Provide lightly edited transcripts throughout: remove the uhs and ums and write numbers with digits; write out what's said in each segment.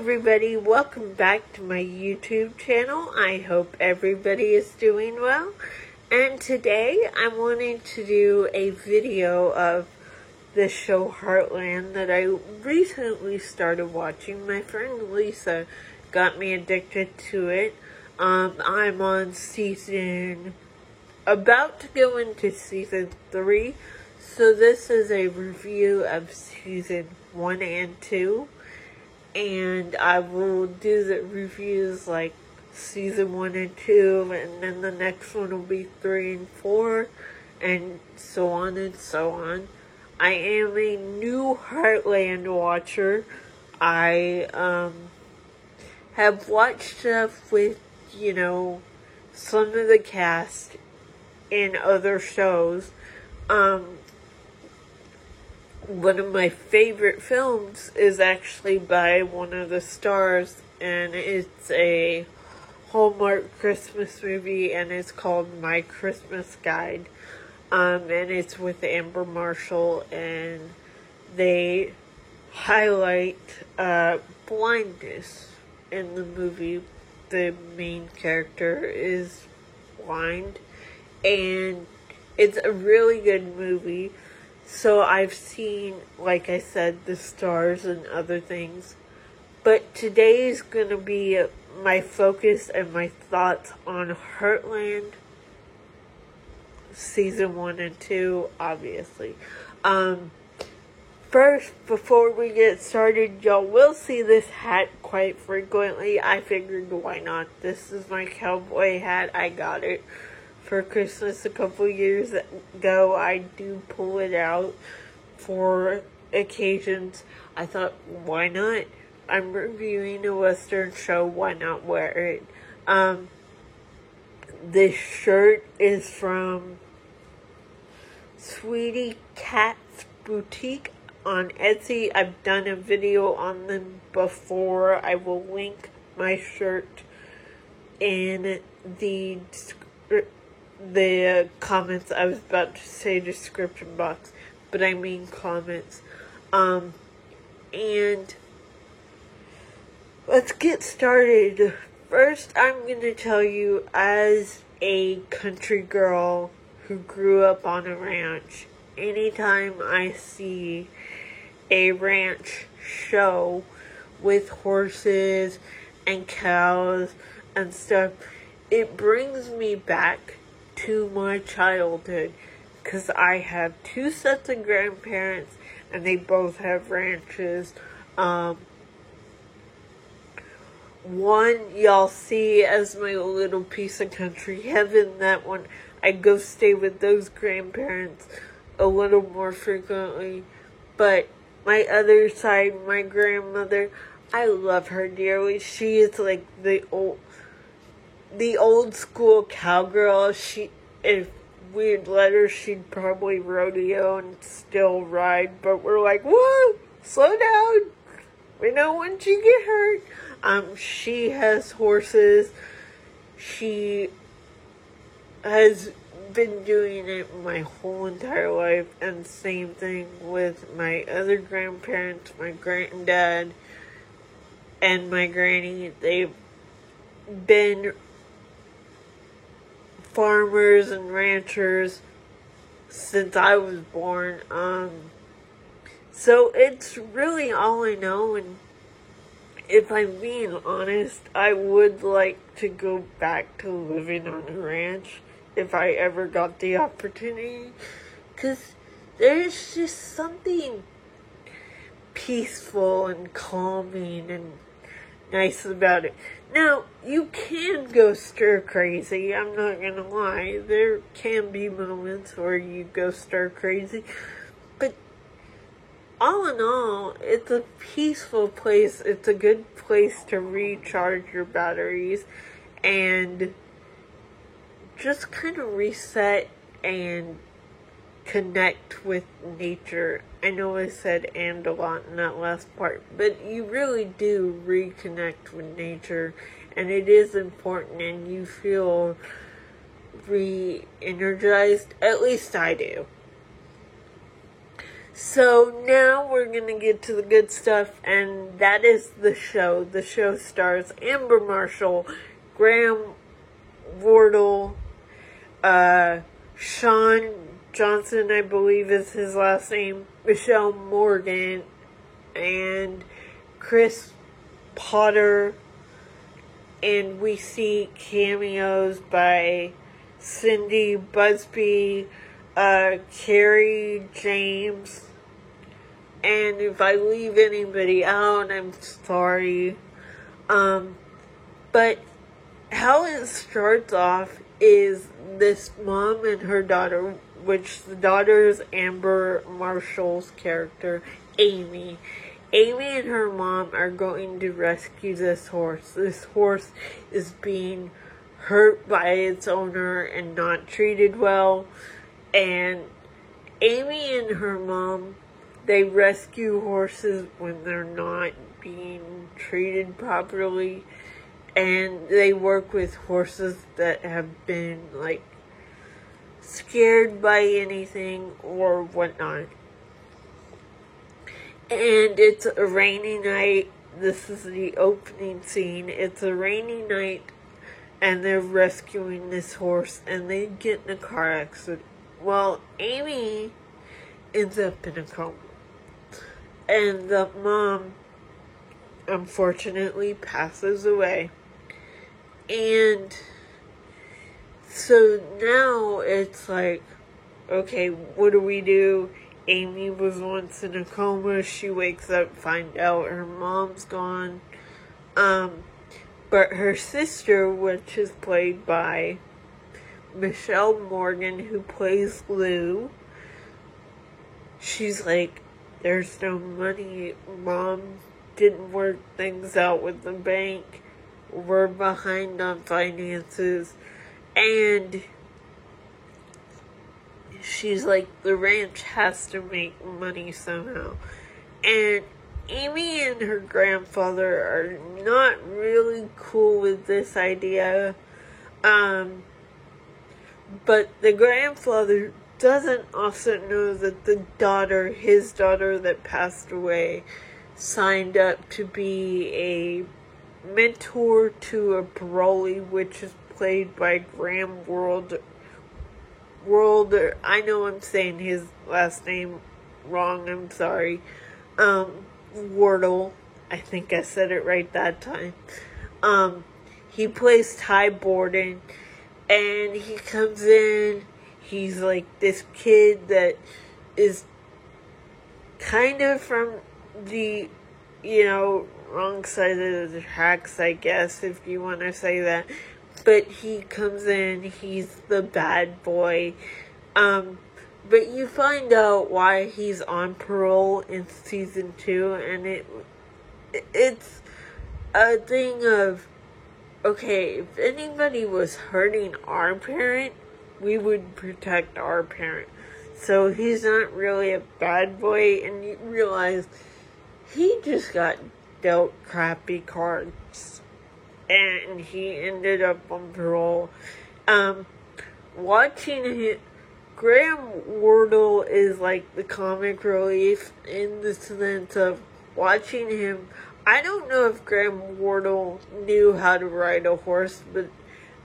everybody, welcome back to my YouTube channel. I hope everybody is doing well. And today I'm wanting to do a video of the show Heartland that I recently started watching. My friend Lisa got me addicted to it. I'm on about to go into season 3. So this is a review of season 1 and 2. And I will do the reviews like season 1 and 2, and then the next one will be 3 and 4, and so on and so on. I am a new Heartland watcher. I have watched stuff with, some of the cast in other shows. One of my favorite films is actually by one of the stars, and it's a Hallmark Christmas movie, and it's called My Christmas Guide. And it's with Amber Marshall, and they highlight blindness in the movie. The main character is blind, and it's a really good movie. So I've seen, like I said, the stars and other things. But today is going to be my focus and my thoughts on Heartland season 1 and 2, obviously. First, before we get started, y'all will see this hat quite frequently. I figured, why not? This is my cowboy hat. I got it for Christmas a couple years ago. I do pull it out for occasions. I thought, why not? I'm reviewing a Western show, why not wear it? This shirt is from Sweetie Cat's Boutique on Etsy. I've done a video on them before. I will link my shirt in the comments. I was about to say description box, but I mean comments. And let's get started. First, I'm going to tell you, as a country girl who grew up on a ranch, anytime I see a ranch show with horses and cows and stuff, it brings me back to my childhood, because I have 2 sets of grandparents and they both have ranches. One y'all see as my little piece of country heaven. That one, I go stay with those grandparents a little more frequently. But my other side, my grandmother, I love her dearly. She is like the old school cowgirl. If we'd let her, she'd probably rodeo and still ride. But we're like, whoa, slow down. We don't want you to get hurt. She has horses. She has been doing it my whole entire life. And same thing with my other grandparents, my granddad and my granny. They've been farmers and ranchers since I was born. So it's really all I know, and if I'm being honest, I would like to go back to living on a ranch if I ever got the opportunity, because there's just something peaceful and calming and nice about it. Now, you can go stir crazy, I'm not gonna lie. There can be moments where you go stir crazy, but all in all, it's a peaceful place. It's a good place to recharge your batteries and just kind of reset and connect with nature. I know I said "and" a lot in that last part, but you really do reconnect with nature, and it is important, and you feel re-energized. At least I do. So now we're gonna get to the good stuff, and that is the show. The show stars Amber Marshall, Graham Wardle, Sean Johnson, I believe is his last name, Michelle Morgan, and Chris Potter, and we see cameos by Cindy Busby, Carrie James, and if I leave anybody out, I'm sorry. But how it starts off is this mom and her daughter, which the daughter is Amber Marshall's character, Amy. Amy and her mom are going to rescue this horse. This horse is being hurt by its owner and not treated well. And Amy and her mom, they rescue horses when they're not being treated properly. And they work with horses that have been, like, scared by anything or whatnot. And it's a rainy night. This is the opening scene. It's a rainy night, and they're rescuing this horse, and they get in a car accident. Well, Amy ends up in a coma. And the mom, unfortunately, passes away. And so now it's like, okay, what do? Amy was once in a coma. She wakes up, find out her mom's gone. But her sister, which is played by Michelle Morgan, who plays Lou, she's like, there's no money. Mom didn't work things out with the bank. We're behind on finances. And she's like, the ranch has to make money somehow. And Amy and her grandfather are not really cool with this idea. But the grandfather doesn't also know that the daughter, his daughter that passed away, signed up to be a mentor to a parolee, which is played by Graham Wardle. I know I'm saying his last name wrong, I'm sorry. Wardle. I think I said it right that time. He plays Ty Borden, and he comes in, he's like this kid that is kind of from the, wrong side of the tracks, I guess, if you want to say that. But he comes in, he's the bad boy. But you find out why he's on parole in season 2, and it's a thing of, okay, if anybody was hurting our parent, we would protect our parent. So he's not really a bad boy, and you realize he just got dealt crappy cards, and he ended up on parole. Watching him, Graham Wardle is like the comic relief in the sense of watching him. I don't know if Graham Wardle knew how to ride a horse, but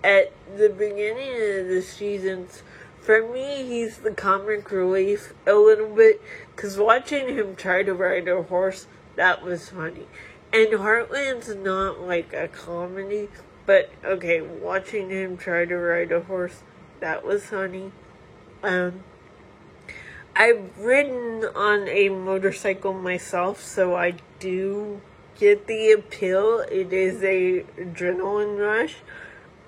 at the beginning of the seasons, for me, he's the comic relief a little bit, because watching him try to ride a horse, that was funny. And Heartland's not like a comedy, but okay, watching him try to ride a horse, that was funny. I've ridden on a motorcycle myself, so I do get the appeal. It is a adrenaline rush.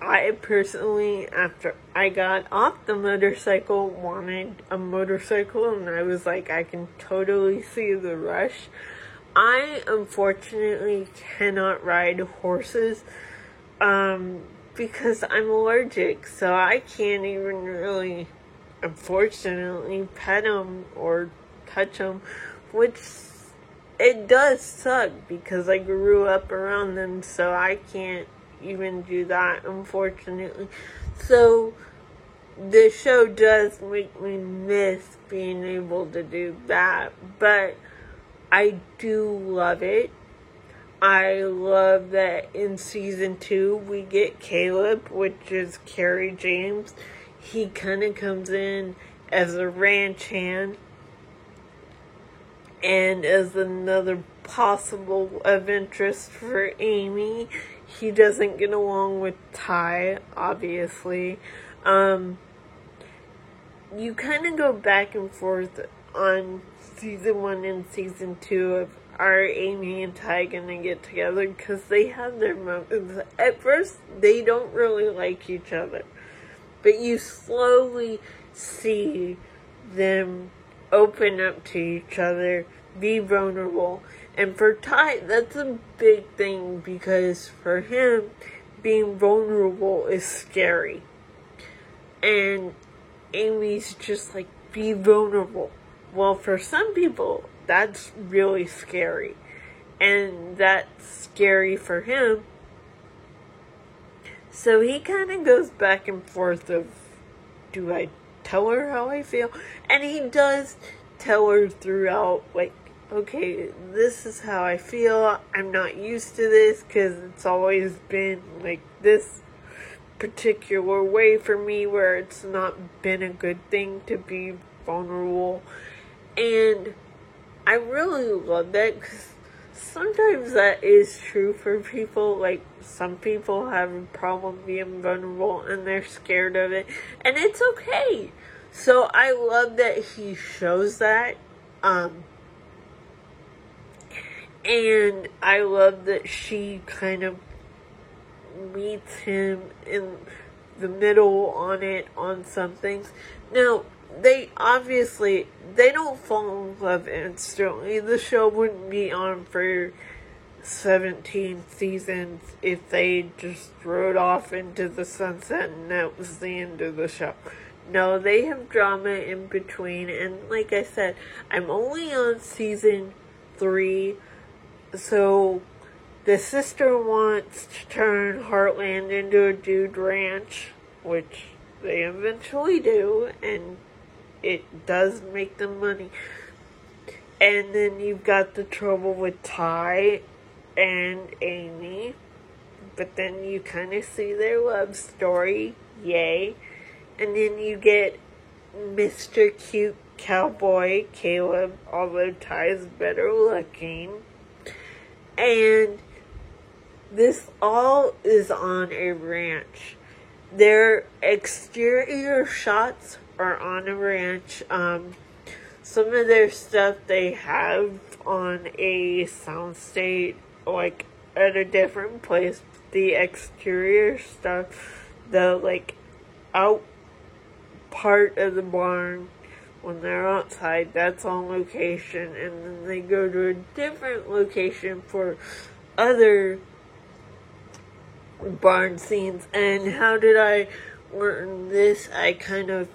I personally, after I got off the motorcycle, wanted a motorcycle, and I was like, I can totally see the rush. I unfortunately cannot ride horses because I'm allergic, so I can't even really, unfortunately, pet them or touch them, which it does suck because I grew up around them, so I can't even do that, unfortunately. So the show does make me miss being able to do that, but I do love it. I love that in season 2 we get Caleb, which is Kerry James. He kind of comes in as a ranch hand and as another possible of interest for Amy. He doesn't get along with Ty, obviously. You kind of go back and forth on season 1 and season 2 of, are Amy and Ty gonna get together? Because they have their moments. At first, they don't really like each other. But you slowly see them open up to each other, be vulnerable. And for Ty, that's a big thing, because for him, being vulnerable is scary. And Amy's just like, be vulnerable. Well, for some people, that's really scary. And that's scary for him. So he kind of goes back and forth of, do I tell her how I feel? And he does tell her throughout, like, okay, this is how I feel. I'm not used to this because it's always been like this particular way for me, where it's not been a good thing to be vulnerable. And I really love that, because sometimes that is true for people. Like, some people have a problem being vulnerable and they're scared of it, and it's okay. So I love that he shows that. And I love that she kind of meets him in the middle on some things. Now, they don't fall in love instantly. The show wouldn't be on for 17 seasons if they just rode off into the sunset and that was the end of the show. No, they have drama in between, and like I said, I'm only on season 3, so the sister wants to turn Heartland into a dude ranch, which they eventually do, and it does make them money. And then you've got the trouble with Ty and Amy, but then you kind of see their love story, yay. And then you get Mr. Cute Cowboy Caleb, although Ty's better looking. And this all is on a ranch. Their exterior shots are on a ranch. Some of their stuff they have on a soundstage, like at a different place. The exterior stuff, the like out part of the barn when they're outside, that's on location, and then they go to a different location for other barn scenes. And how did I learn this? I kind of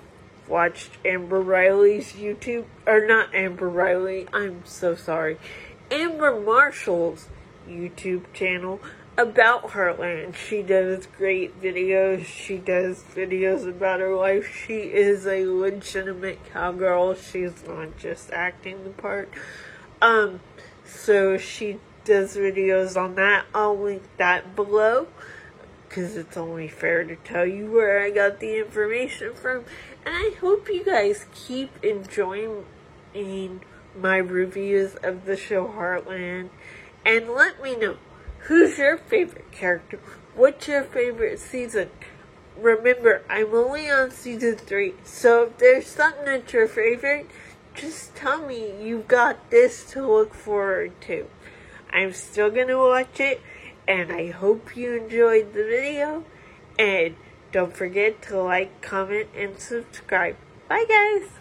watched Amber Riley's YouTube, or not Amber Riley, I'm so sorry, Amber Marshall's YouTube channel about Heartland. She does great videos. She does videos about her life. She is a legitimate cowgirl. She's not just acting the part. So she does videos on that. I'll link that below, because it's only fair to tell you where I got the information from. And I hope you guys keep enjoying my reviews of the show Heartland. And let me know, who's your favorite character? What's your favorite season? Remember, I'm only on season 3, so if there's something that's your favorite, just tell me. You've got this to look forward to. I'm still gonna watch it, and I hope you enjoyed the video. And don't forget to like, comment, and subscribe. Bye, guys!